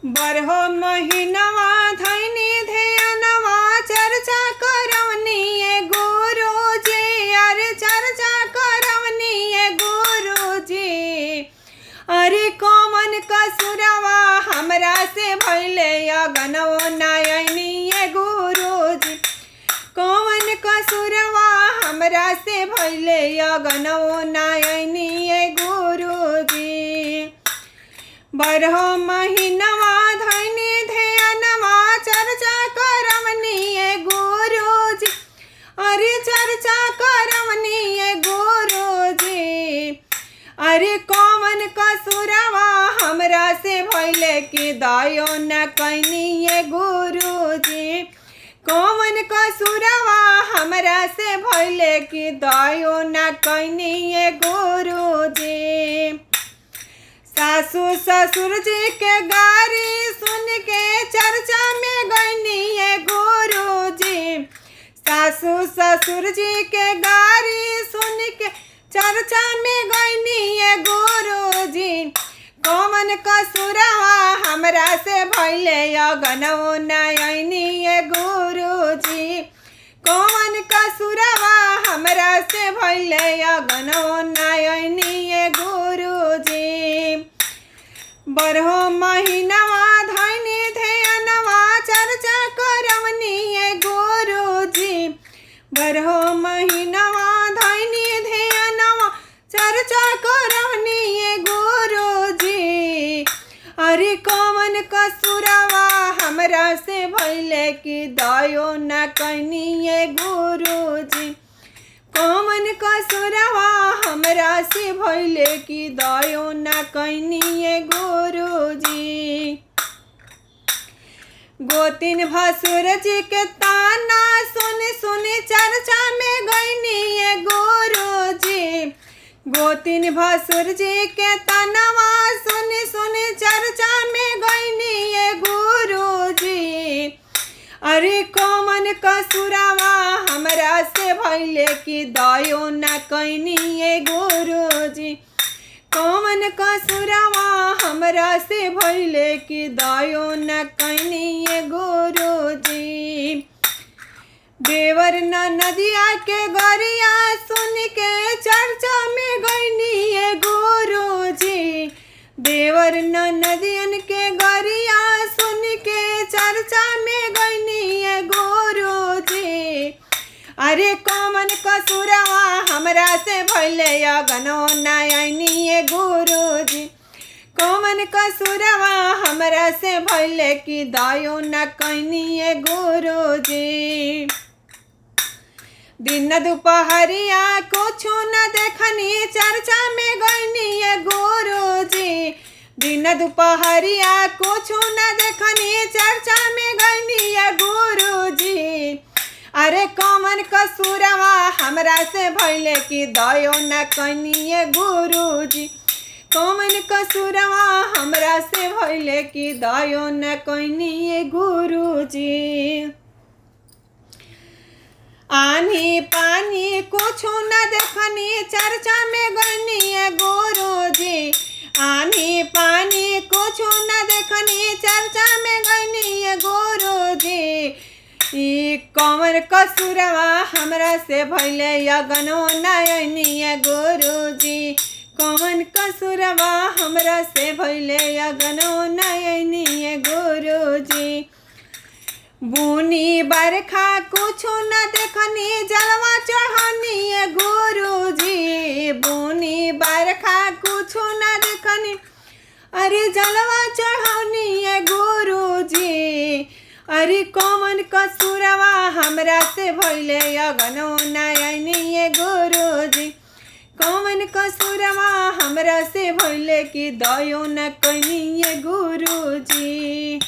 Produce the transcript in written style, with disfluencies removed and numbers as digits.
बरहो महीनवा धैनी ध्यानवा चर्चा करवनी गुरुजी, अरे चर्चा करवनी गुरुजी। अरे कौन कसुरवा हमरा से भइले अगनवो नयनी गुरुजी, कौन कसुरवा हमरा से भइले अगनवो नयनी गुरुजी। बरहो महीनवा धैनी ध्यानवा चर्चा करवनी गुरुजी, अरे चर्चा करवनी गुरुजी। अरे कौन कसुरवा हमरा से भइले कि दयो न कैनी गुरुजी, कौन कसुरवा हमरा से भइले कि दयो न कैनी गुरुजी। सासू ससुर जी के गारी सुन के चर्चा में गईनी गुरुजी, सासू ससुर जी के गारी सुन के चर्चा में गईनी गुरुजी। कौन कसुरवा हमरा से भइले अगनवो नयनी गुरुजी, कौन कसुरवा हमरा से भइले अगनवो नयनी गुरुजी। बरहो महीनवा धैनी ध्यानवा चर्चा करवनी गुरुजी, बरहो महीनवा धैनी ध्यानवा चर्चा करवनी गुरुजी। अरे कौन कसुरवा हमरा से भइले कि दयो न कैनी गुरुजी, कौन कसुरवा हमरा से भइले कि दयो न कैनी गुरुजी। गोतिन भसुर जी के ताना सुन सुन चर्चा में गईनी गुरुजी, गोतिन भसुर जी के तानवा सुन सुन चर्चा में गईनी गुरुजी। अरे कौन कसुरवा हमरा से भइले कि दयो न कैनी गुरुजी, कौन कसुरवा हमरा से भइले कि दयो न कैनी गुरुजी। देवर नदिया के गरिया सुन के चर्चा में गईनी गुरुजी, देवर नदियन के गरिया सुन के चर्चा में गईनी गुरुजी। अरे कौन कसुरवा हमरा से भइले अगनवो नयनी गुरुजी, कौन कसुरवा हमरा से भइले कि दयो न कैनी गुरुजी। दिन दुपहरिया कुछु न देखनी चर्चा में गईनी गुरुजी, दिन दुपहरिया कुछु न देखनी चर्चा में गईनी गुरुजी। अरे कौन कसुरवा हमरा से भइले कि दयो न कैनी गुरुजी, कौन कसुरवा हमरा से भइले कि दयो न कैनी गुरुजी। आनी पानी कुछु न देखनी चर्चा में गईनी गुरुजी, आनी पानी कुछु न देखनी चर्चा में गईनी गुरुजी। ई कौन कसुरवा हमरा से भइले अगनवो नयनी गुरुजी, कौन कसुरवा हमरा से भइले अगनवो नयनी गुरुजी। बुनी बरखा कुछु न देखनी जलवा चढ़नी गुरुजी, बुनी बरखा कुछु न देखनी अरे जलवा चढ़नी गुरुजी। अरे कौन कसुरवा हमरा से भइले अगनवो नयनी गुरुजी, कौन कसुरवा हमरा से भइले कि दयो न कैनी गुरुजी।